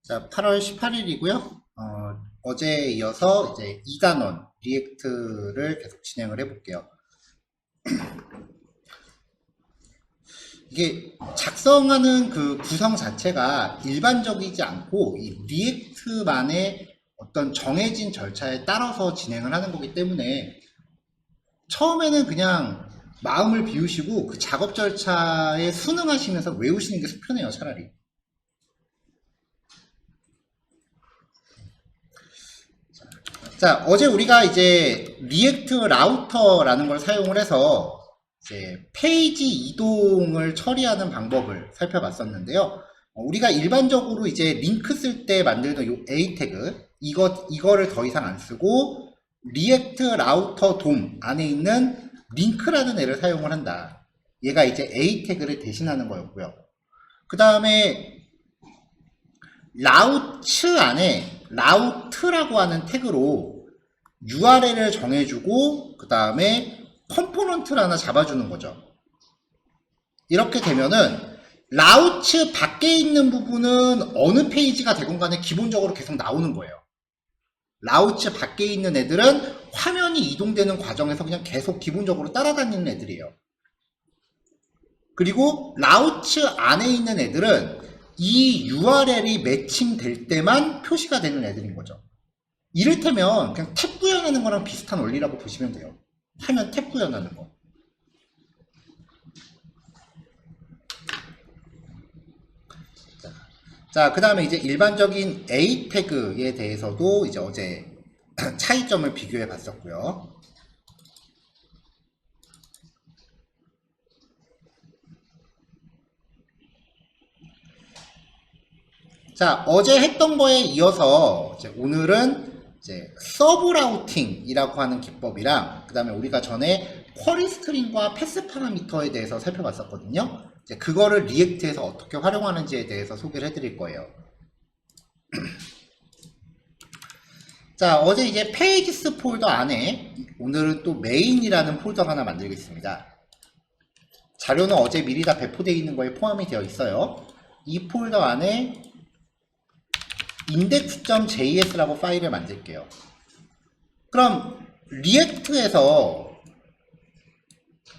자, 8월 18일이고요. 어제에 이어서 이제 2단원 리액트를 계속 진행을 해볼게요. 이게 작성하는 그 구성 자체가 일반적이지 않고 이 리액트만의 어떤 정해진 절차에 따라서 진행을 하는 거기 때문에 처음에는 그냥 마음을 비우시고 그 작업 절차에 순응하시면서 외우시는 게 편해요, 차라리. 자, 어제 우리가 이제 리액트 라우터라는 걸 사용을 해서 이제 페이지 이동을 처리하는 방법을 살펴봤었는데요. 우리가 일반적으로 이제 링크 쓸 때 만들던 요 A 태그, 이거를 더 이상 안 쓰고 리액트 라우터 돔 안에 있는 링크라는 애를 사용을 한다. 얘가 이제 A 태그를 대신하는 거였고요. 그 다음에 라우츠 안에 라우트라고 하는 태그로 URL을 정해주고 그 다음에 컴포넌트를 하나 잡아주는 거죠. 이렇게 되면은 라우츠 밖에 있는 부분은 어느 페이지가 되건 간에 기본적으로 계속 나오는 거예요. 라우츠 밖에 있는 애들은 화면이 이동되는 과정에서 그냥 계속 기본적으로 따라다니는 애들이에요. 그리고 라우츠 안에 있는 애들은 이 URL이 매칭될 때만 표시가 되는 애들인 거죠. 이를테면 그냥 탭 구현하는 거랑 비슷한 원리라고 보시면 돼요. 화면 탭 구현하는 거. 자, 그 다음에 이제 일반적인 A 태그에 대해서도 이제 어제 차이점을 비교해 봤었고요. 자, 어제 했던 거에 이어서 이제 오늘은 이제 서브 라우팅이라고 하는 기법이랑 그 다음에 우리가 전에 쿼리 스트링과 패스 파라미터에 대해서 살펴봤었거든요. 이제 그거를 리액트에서 어떻게 활용하는지에 대해서 소개를 해드릴 거예요. 자, 어제 이제 페이지스 폴더 안에 오늘은 또 메인이라는 폴더를 하나 만들겠습니다. 자료는 어제 미리 다 배포되어 있는 거에 포함이 되어 있어요. 이 폴더 안에 index.js라고 파일을 만들게요. 그럼 리액트에서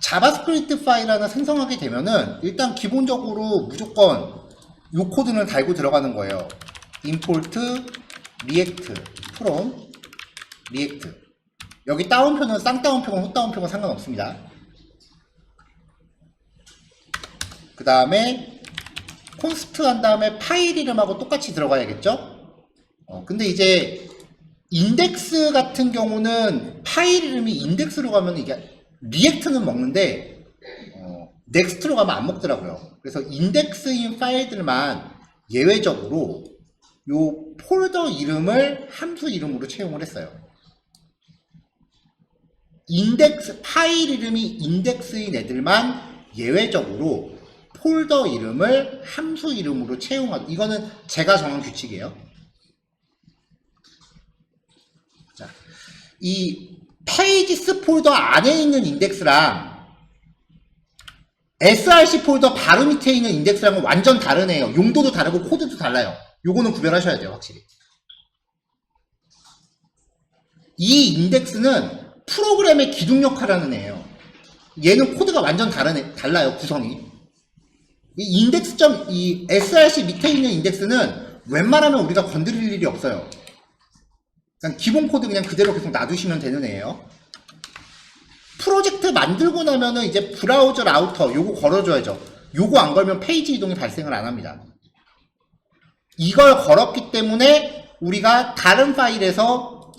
자바스크립트 파일 하나 생성하게 되면은 일단 기본적으로 무조건 이 코드는 달고 들어가는 거예요. import react from react. 여기 따옴표는 쌍따옴표건 헛따옴표건 상관없습니다. 그 다음에 const 한 다음에 파일 이름하고 똑같이 들어가야겠죠? 근데 이제 인덱스 같은 경우는 파일 이름이 인덱스로 가면 이게 리액트는 먹는데 넥스트로 가면 안 먹더라고요. 그래서 인덱스인 파일들만 예외적으로 요 폴더 이름을 함수 이름으로 채용을 했어요. 인덱스 파일 이름이 인덱스인 애들만 예외적으로 폴더 이름을 함수 이름으로 채용하고, 이거는 제가 정한 규칙이에요. 자, 이 페이지스 폴더 안에 있는 인덱스랑 src 폴더 바로 밑에 있는 인덱스랑은 완전 다른 애예요. 용도도 다르고 코드도 달라요. 요거는 구별하셔야 돼요, 확실히. 이 인덱스는 프로그램의 기둥 역할을 하는 애예요. 얘는 코드가 완전 달라요, 구성이. 이 인덱스점, 이 src 밑에 있는 인덱스는 웬만하면 우리가 건드릴 일이 없어요. 그냥 기본 코드 그냥 그대로 계속 놔두시면 되는 애예요. 프로젝트 만들고 나면은 이제 브라우저 라우터 요거 걸어줘야죠. 요거 안 걸면 페이지 이동이 발생을 안 합니다. 이걸 걸었기 때문에 우리가 다른 파일에서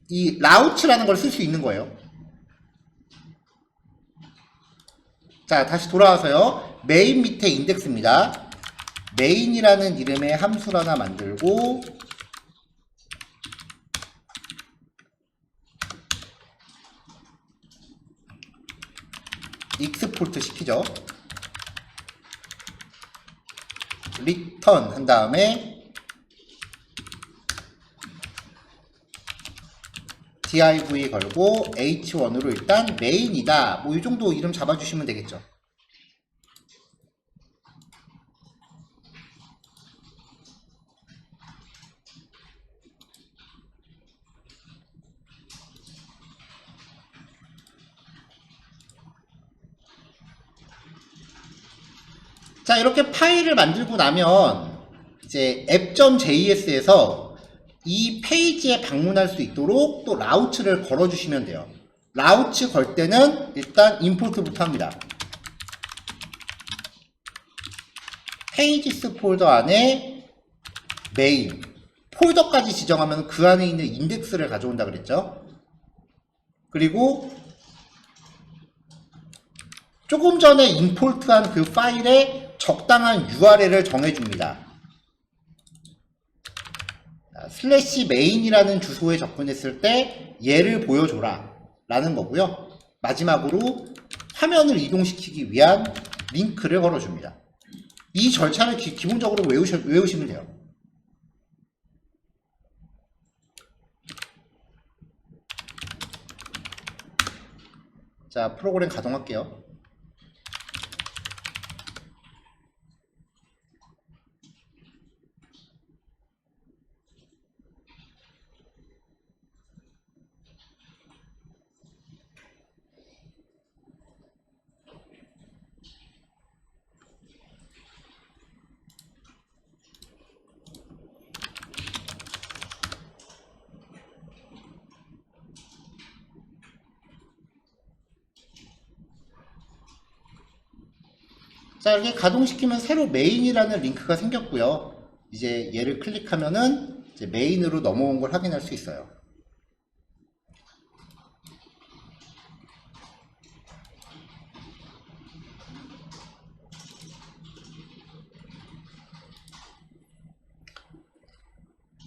이 라우츠라는 걸 쓸 수 있는 거예요. 자, 다시 돌아와서요. 메인 밑에 인덱스입니다. 메인이라는 이름의 함수를 하나 만들고 익스포트 시키죠. 리턴 한 다음에 div 걸고 h1으로 일단 메인이다. 뭐 이 정도 이름 잡아주시면 되겠죠. 자, 이렇게 파일을 만들고 나면 이제 app.js에서 이 페이지에 방문할 수 있도록 또 라우츠를 걸어주시면 돼요. 라우츠 걸 때는 일단 임포트부터 합니다. 페이지스 폴더 안에 메인 폴더까지 지정하면 그 안에 있는 인덱스를 가져온다 그랬죠. 그리고 조금 전에 임포트한 그 파일에 적당한 URL을 정해줍니다. 슬래시 메인이라는 주소에 접근했을 때 얘를 보여줘라 라는 거고요. 마지막으로 화면을 이동시키기 위한 링크를 걸어줍니다. 이 절차를 기본적으로 외우시면 돼요. 자, 프로그램 가동할게요. 자, 이렇게 가동시키면 새로 메인이라는 링크가 생겼고요. 이제 얘를 클릭하면은 이제 메인으로 넘어온 걸 확인할 수 있어요.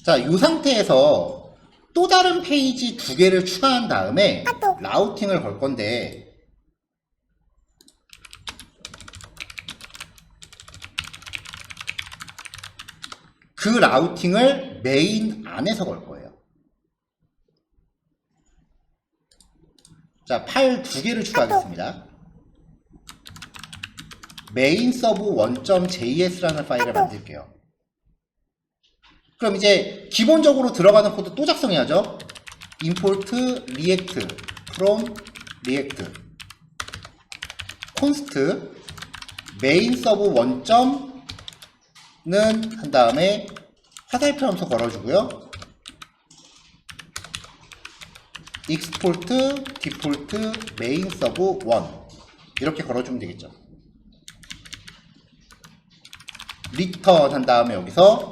자, 이 상태에서 또 다른 페이지 2개를 추가한 다음에 라우팅을 걸 건데, 그 라우팅을 메인 안에서 걸 거예요. 자, 파일 2개를 추가하겠습니다. 메인 서브 1.js라는 파일을 만들게요. 그럼 이제 기본적으로 들어가는 코드 또 작성해야죠. import react from react const main sub 1는 한 다음에 화살표 함수 걸어주고요. export default main sub 1 이렇게 걸어주면 되겠죠. return 한 다음에 여기서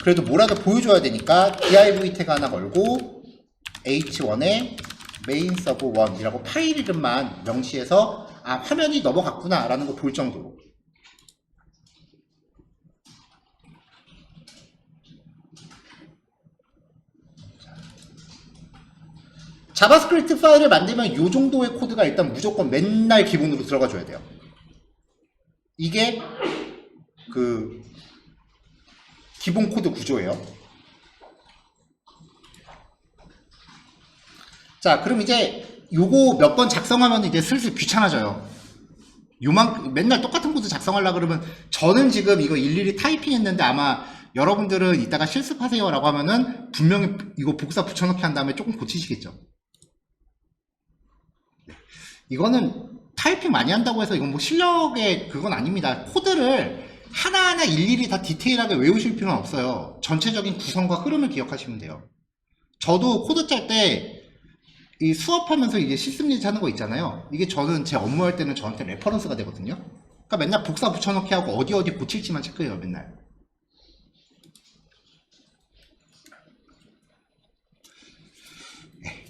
그래도 뭐라도 보여줘야 되니까 div 태그 하나 걸고 h1에 main sub 1이라고 파일 이름만 명시해서 아, 화면이 넘어갔구나 라는 거 볼 정도로. 자바스크립트 파일을 만들면 이 정도의 코드가 일단 무조건 맨날 기본으로 들어가 줘야 돼요. 이게 그 기본 코드 구조예요. 자, 그럼 이제 요거 몇 번 작성하면 이제 슬슬 귀찮아져요. 맨날 똑같은 코드 작성하려고 그러면 저는 지금 이거 일일이 타이핑했는데 아마 여러분들은 이따가 실습하세요 라고 하면은 분명히 이거 복사 붙여넣기 한 다음에 조금 고치시겠죠. 이거는 타이핑 많이 한다고 해서 이건 뭐 실력의 그건 아닙니다. 코드를 하나하나 일일이 다 디테일하게 외우실 필요는 없어요. 전체적인 구성과 흐름을 기억하시면 돼요. 저도 코드 짤 때 이 수업하면서 이제 시스템 리즈 하는 거 있잖아요. 이게 저는 제 업무할 때는 저한테 레퍼런스가 되거든요. 그러니까 맨날 복사 붙여넣기 하고 어디 고칠지만 체크해요, 맨날.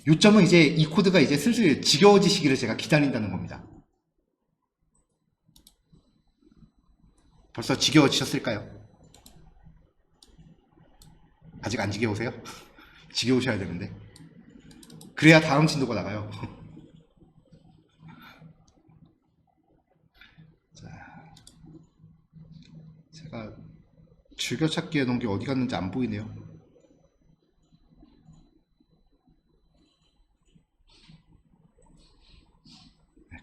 요점은 이제 이 코드가 이제 슬슬 지겨워지시기를 제가 기다린다는 겁니다. 벌써 지겨워지셨을까요? 아직 안 지겨우세요? 지겨우셔야 되는데. 그래야 다음 진도가 나가요. 자, 제가 즐겨찾기 해놓은 게 어디 갔는지 안 보이네요.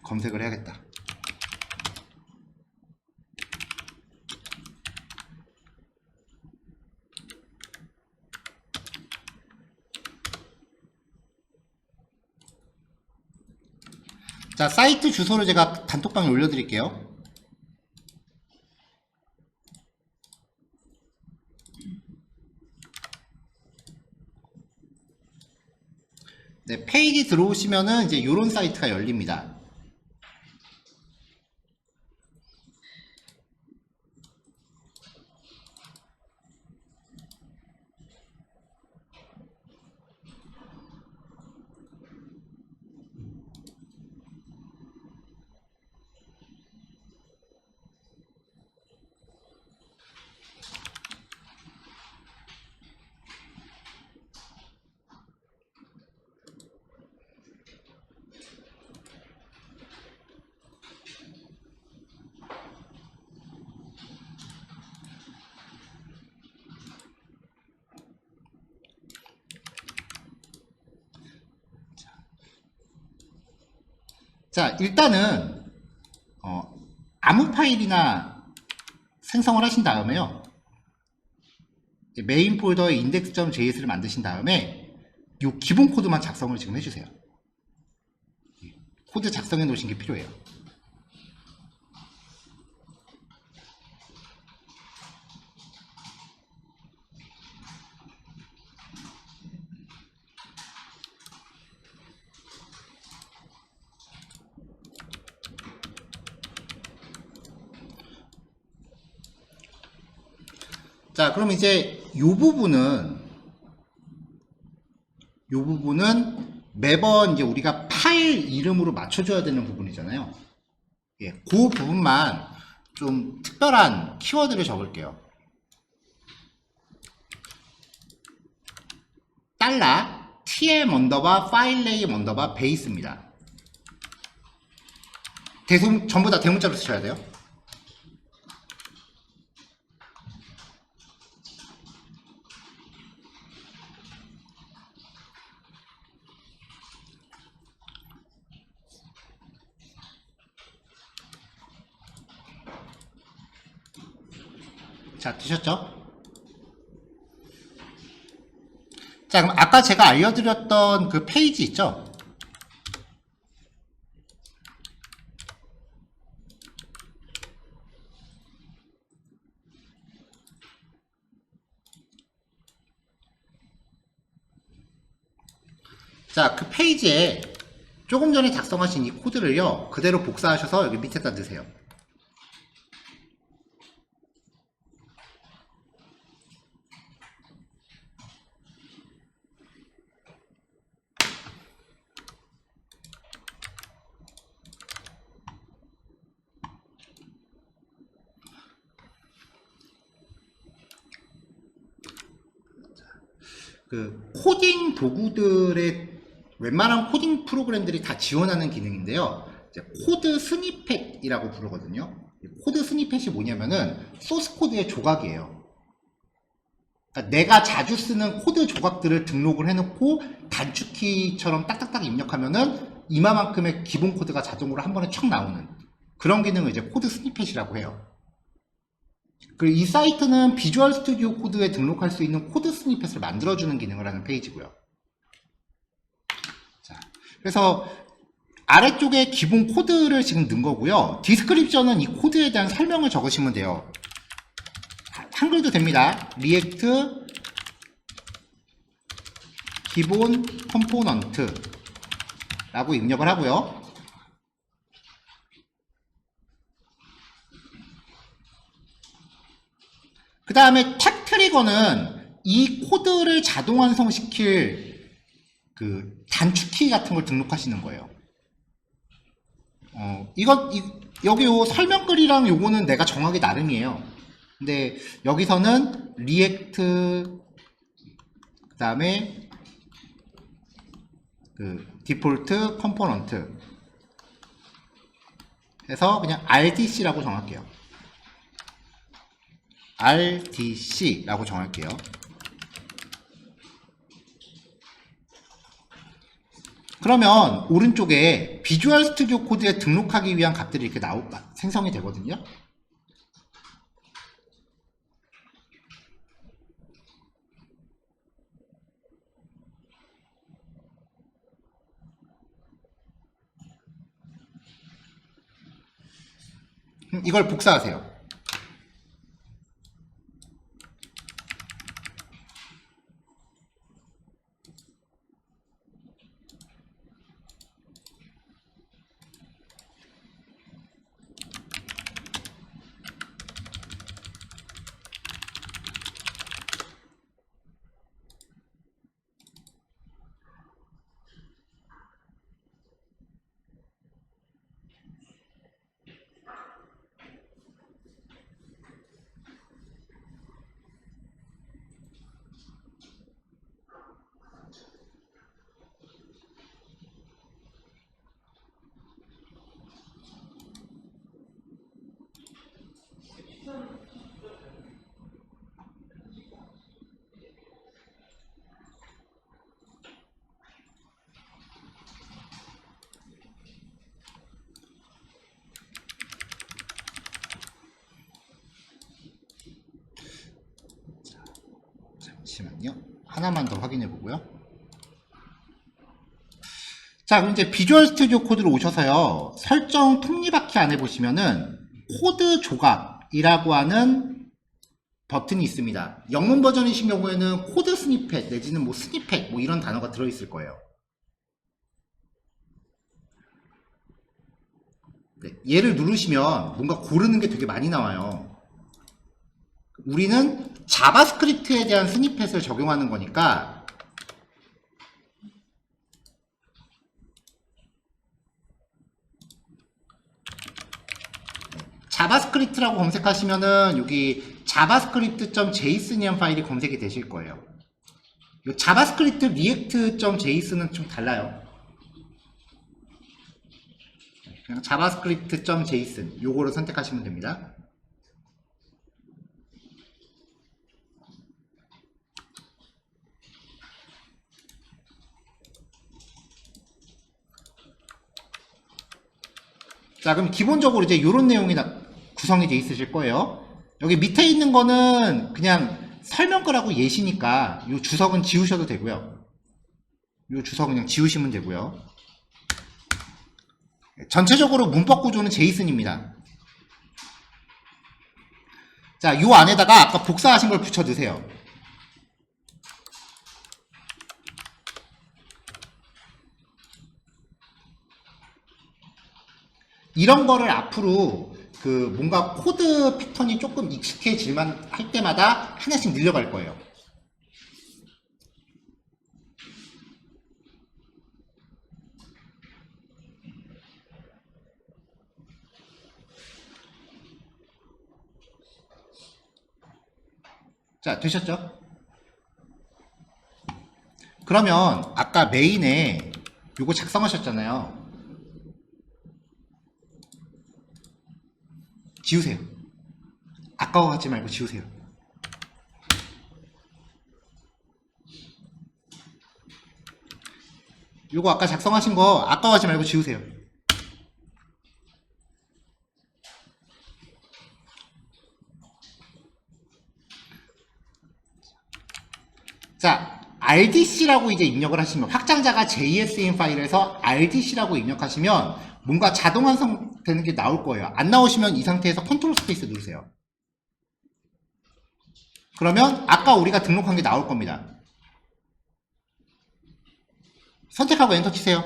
검색을 해야겠다. 자, 사이트 주소를 제가 단톡방에 올려드릴게요. 네, 페이지 들어오시면은 이제 이런 사이트가 열립니다. 자, 일단은 아무 파일이나 생성을 하신 다음에요. 메인 폴더에 index.js를 만드신 다음에 이 기본 코드만 작성을 지금 해주세요. 코드 작성해 놓으신 게 필요해요. 자, 그럼 이제 이 부분은 매번 이제 우리가 파일 이름으로 맞춰줘야 되는 부분이잖아요. 예, 그 부분만 좀 특별한 키워드를 적을게요. $tm 언더바 파일 네임 언더바 베이스입니다. 전부 다 대문자로 쓰셔야 돼요. 자, 되셨죠? 자, 그럼 아까 제가 알려드렸던 그 페이지 있죠? 자, 그 페이지에 조금 전에 작성하신 이 코드를요, 그대로 복사하셔서 여기 밑에다 넣으세요. 그 코딩 도구들의 웬만한 코딩 프로그램들이 다 지원하는 기능인데요. 코드 스니펫이라고 부르거든요. 코드 스니펫이 뭐냐면은 소스 코드의 조각이에요. 그러니까 내가 자주 쓰는 코드 조각들을 등록을 해놓고 단축키처럼 딱딱딱 입력하면은 이마만큼의 기본 코드가 자동으로 한 번에 촥 나오는 그런 기능을 이제 코드 스니펫이라고 해요. 그리고 이 사이트는 비주얼 스튜디오 코드에 등록할 수 있는 코드 스니펫을 만들어주는 기능을 하는 페이지고요. 자, 그래서 아래쪽에 기본 코드를 지금 넣은 거고요. 디스크립션은 이 코드에 대한 설명을 적으시면 돼요. 한글도 됩니다. 리액트 기본 컴포넌트 라고 입력을 하고요. 그 다음에 탭 트리거는 이 코드를 자동 완성시킬 그 단축키 같은 걸 등록하시는 거예요. 여기 요 설명글이랑 요거는 내가 정하기 나름이에요. 근데 여기서는 리액트 그 다음에 그 디폴트 컴포넌트 해서 그냥 RDC라고 정할게요. RDC라고 정할게요. 그러면 오른쪽에 비주얼 스튜디오 코드에 등록하기 위한 값들이 이렇게 생성이 되거든요. 이걸 복사하세요. 잠시만요. 하나만 더 확인해 보고요. 자, 그럼 이제 비주얼 스튜디오 코드로 오셔서요. 설정 톱니바퀴 안에 보시면은 코드 조각이라고 하는 버튼이 있습니다. 영문 버전이신 경우에는 코드 스니펫 내지는 뭐 스니펫 뭐 이런 단어가 들어있을 거예요. 네, 얘를 누르시면 뭔가 고르는 게 되게 많이 나와요. 우리는 자바스크립트에 대한 스니펫을 적용하는 거니까 자바스크립트라고 검색하시면은 여기 javascript.json이라는 파일이 검색이 되실 거예요. 이 자바스크립트 react.js는 좀 달라요. 그냥 javascript.json 요거를 선택하시면 됩니다. 자, 그럼 기본적으로 이제 이런 내용이 구성이 되어 있으실 거예요. 여기 밑에 있는 거는 그냥 설명 거라고 예시니까 이 주석은 지우셔도 되고요. 이 주석 그냥 지우시면 되고요. 전체적으로 문법 구조는 제이슨입니다. 자, 이 안에다가 아까 복사하신 걸 붙여 넣으세요. 이런 거를 앞으로 그 뭔가 코드 패턴이 조금 익숙해질만 할 때마다 하나씩 늘려갈 거예요. 자, 되셨죠? 그러면 아까 메인에 요거 작성하셨잖아요. 지우세요. 아까워하지 말고 지우세요. 요거 아까 작성하신 거 아까워하지 말고 지우세요. 자, rdc라고 이제 입력을 하시면 확장자가 JSON 파일에서 rdc라고 입력하시면 뭔가 자동 완성되는 게 나올 거예요. 안 나오시면 이 상태에서 컨트롤 스페이스 누르세요. 그러면 아까 우리가 등록한 게 나올 겁니다. 선택하고 엔터 치세요.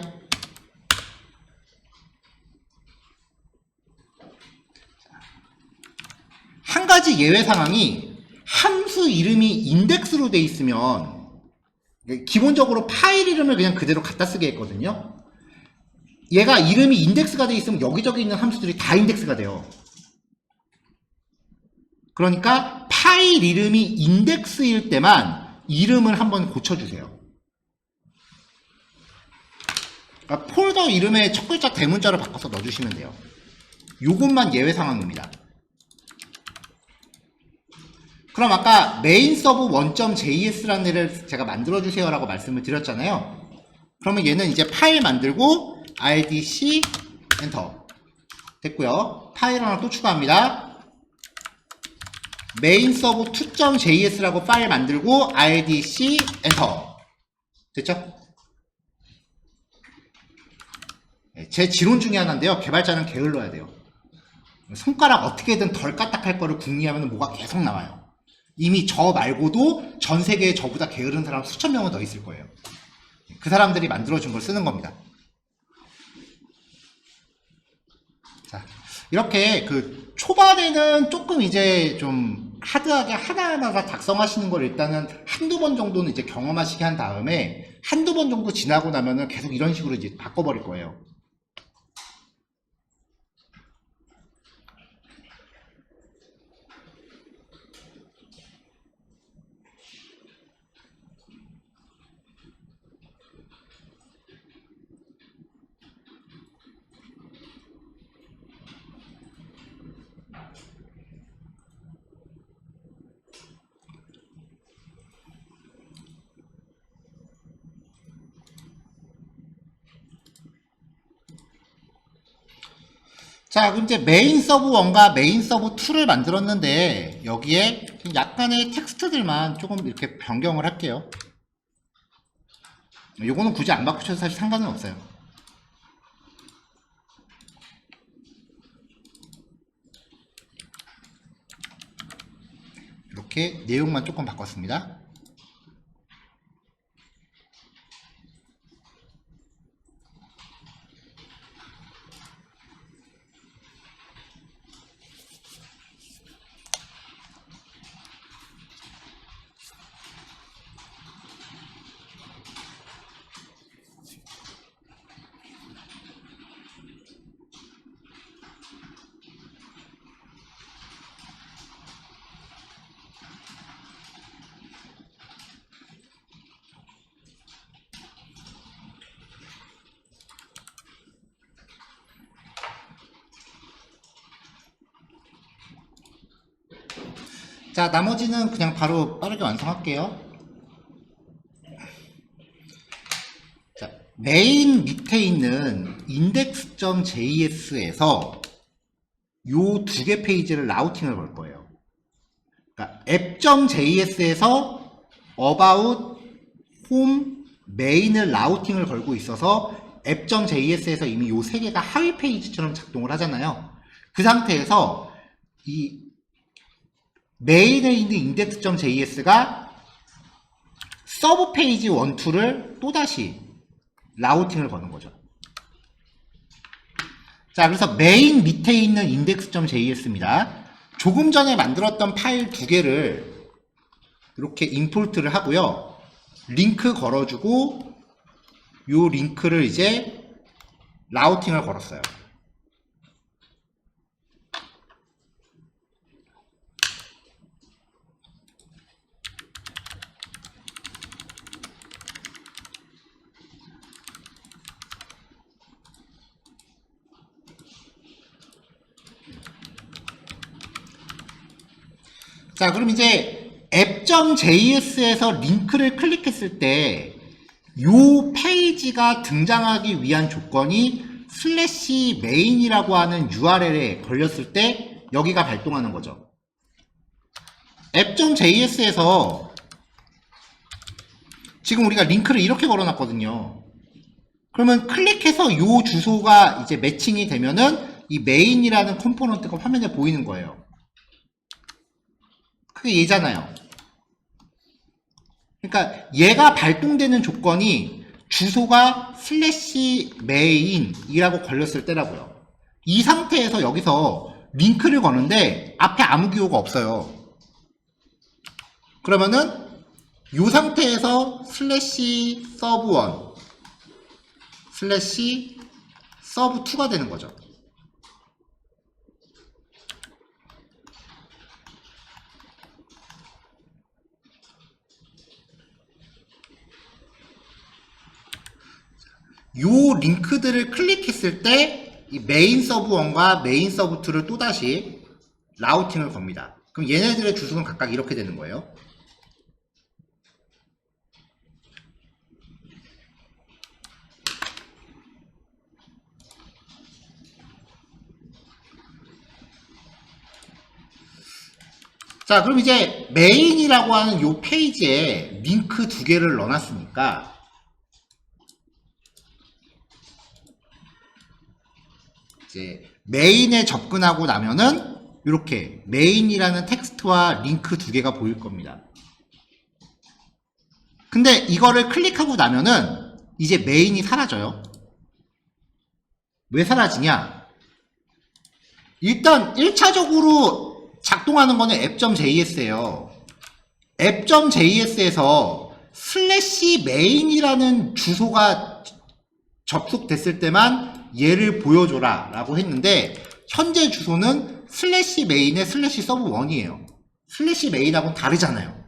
한 가지 예외 상황이 함수 이름이 인덱스로 돼 있으면 기본적으로 파일 이름을 그냥 그대로 갖다 쓰게 했거든요. 얘가 이름이 인덱스가 돼 있으면 여기저기 있는 함수들이 다 인덱스가 돼요. 그러니까 파일 이름이 인덱스일 때만 이름을 한번 고쳐주세요. 그러니까 폴더 이름의 첫 글자 대문자로 바꿔서 넣어주시면 돼요. 요것만 예외 상황입니다. 그럼 아까 메인 서브 1.js라는 애를 제가 만들어주세요 라고 말씀을 드렸잖아요. 그러면 얘는 이제 파일 만들고 rdc 엔터 됐고요. 파일 하나 또 추가합니다. 메인 서브 2.js라고 파일 만들고 rdc 엔터 됐죠? 제 지론 중에 하나인데요. 개발자는 게을러야 돼요. 손가락 어떻게든 덜 까딱할 거를 궁리하면 뭐가 계속 나와요. 이미 저 말고도 전 세계에 저보다 게으른 사람 수천 명은 더 있을 거예요. 그 사람들이 만들어준 걸 쓰는 겁니다. 자, 이렇게 그 초반에는 조금 이제 좀 하드하게 하나하나 작성하시는 걸 일단은 한두 번 정도는 이제 경험하시게 한 다음에 한두 번 정도 지나고 나면은 계속 이런 식으로 이제 바꿔버릴 거예요. 자, 그럼 이제 메인 서브 1과 메인 서브 2를 만들었는데 여기에 약간의 텍스트들만 조금 이렇게 변경을 할게요. 요거는 굳이 안 바꾸셔도 사실 상관은 없어요. 이렇게 내용만 조금 바꿨습니다. 자, 나머지는 그냥 바로 빠르게 완성할게요. 자, 메인 밑에 있는 index.js에서 요 두 개 페이지를 라우팅을 걸 거예요. 그러니까 app.js에서 about, home, main을 라우팅을 걸고 있어서 app.js에서 이미 요 세 개가 하위 페이지처럼 작동을 하잖아요. 그 상태에서 이 메인에 있는 index.js가 서브 페이지 1, 2를 또다시 라우팅을 거는 거죠. 자, 그래서 메인 밑에 있는 index.js입니다. 조금 전에 만들었던 파일 두 개를 이렇게 임포트를 하고요. 링크 걸어주고 요 링크를 이제 라우팅을 걸었어요. 자, 그럼 이제 app.js에서 링크를 클릭했을 때 요 페이지가 등장하기 위한 조건이 슬래시 메인이라고 하는 URL에 걸렸을 때 여기가 발동하는 거죠. app.js에서 지금 우리가 링크를 이렇게 걸어놨거든요. 그러면 클릭해서 요 주소가 이제 매칭이 되면은 이 메인이라는 컴포넌트가 화면에 보이는 거예요. 그게 얘잖아요. 그러니까 얘가 발동되는 조건이 주소가 슬래시 메인이라고 걸렸을 때라고요. 이 상태에서 여기서 링크를 거는데 앞에 아무 기호가 없어요. 그러면은 이 상태에서 슬래시 서브1 슬래시 서브2가 되는 거죠. 요 링크들을 클릭했을 때 이 메인 서브 1과 메인 서브 2를 또다시 라우팅을 겁니다. 그럼 얘네들의 주소는 각각 이렇게 되는 거예요. 자, 그럼 이제 메인이라고 하는 요 페이지에 링크 두 개를 넣어놨으니까 이제 메인에 접근하고 나면은 이렇게 메인이라는 텍스트와 링크 두 개가 보일 겁니다. 근데 이거를 클릭하고 나면은 이제 메인이 사라져요. 왜 사라지냐? 일단 1차적으로 작동하는 거는 app.js예요. app.js에서 슬래시 메인이라는 주소가 접속됐을 때만 얘를 보여줘라 라고 했는데 현재 주소는 슬래시 메인의 슬래시 서브 1이에요. 슬래시 메인하고는 다르잖아요.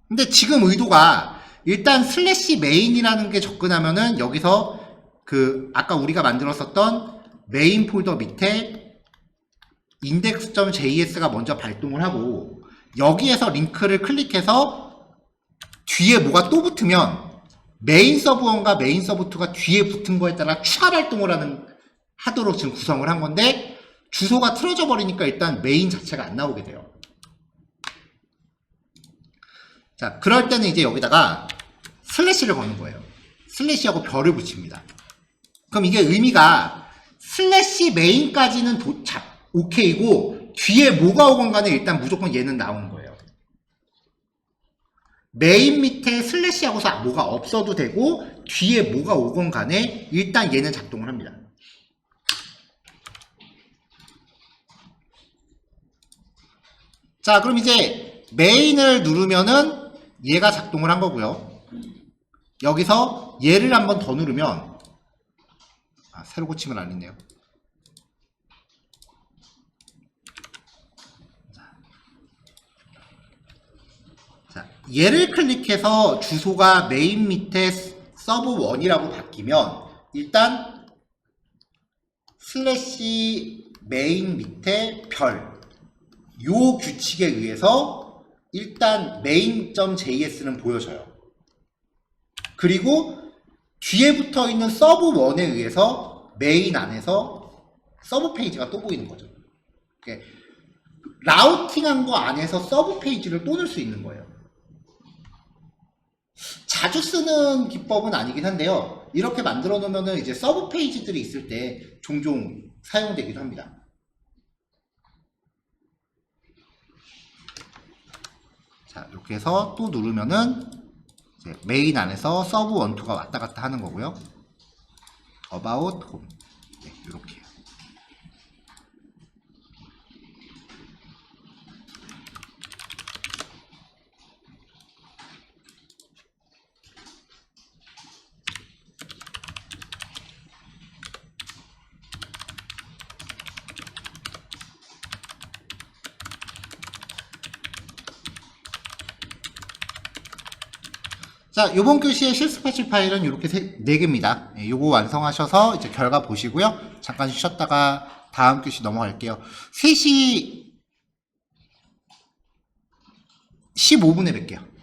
근데 지금 의도가 일단 슬래시 메인이라는 게 접근하면은 여기서 그 아까 우리가 만들었었던 메인 폴더 밑에 index.js가 먼저 발동을 하고 여기에서 링크를 클릭해서 뒤에 뭐가 또 붙으면 메인 서브 1과 메인 서브 2가 뒤에 붙은 거에 따라 추가 발동을 하도록 지금 구성을 한 건데, 주소가 틀어져 버리니까 일단 메인 자체가 안 나오게 돼요. 자, 그럴 때는 이제 여기다가 슬래시를 거는 거예요. 슬래시하고 별을 붙입니다. 그럼 이게 의미가 슬래시 메인까지는 오케이고, 뒤에 뭐가 오건 간에 일단 무조건 얘는 나오는 거예요. 메인 밑에 슬래시하고서 뭐가 없어도 되고, 뒤에 뭐가 오건 간에 일단 얘는 작동을 합니다. 자, 그럼 이제 메인을 누르면은 얘가 작동을 한 거고요. 여기서 얘를 한번 더 누르면, 새로 고침을 안 했네요. 자, 얘를 클릭해서 주소가 메인 밑에 서브 1이라고 바뀌면 일단 슬래시 메인 밑에 별, 요 규칙에 의해서 일단 main.js는 보여져요. 그리고 뒤에 붙어 있는 서브 1에 의해서 메인 안에서 서브 페이지가 또 보이는 거죠. 라우팅한 거 안에서 서브 페이지를 또 넣을 수 있는 거예요. 자주 쓰는 기법은 아니긴 한데요. 이렇게 만들어 놓으면 이제 서브 페이지들이 있을 때 종종 사용되기도 합니다. 자, 이렇게 해서 또 누르면은 이제 메인 안에서 서브 1, 2가 왔다 갔다 하는 거고요. About Home. 네, 이렇게. 자, 요번 교시의 실습하실 파일은 이렇게 4개입니다. 네, 요거 완성하셔서 이제 결과 보시고요. 잠깐 쉬었다가 다음 교시 넘어갈게요. 3시 15분에 뵐게요.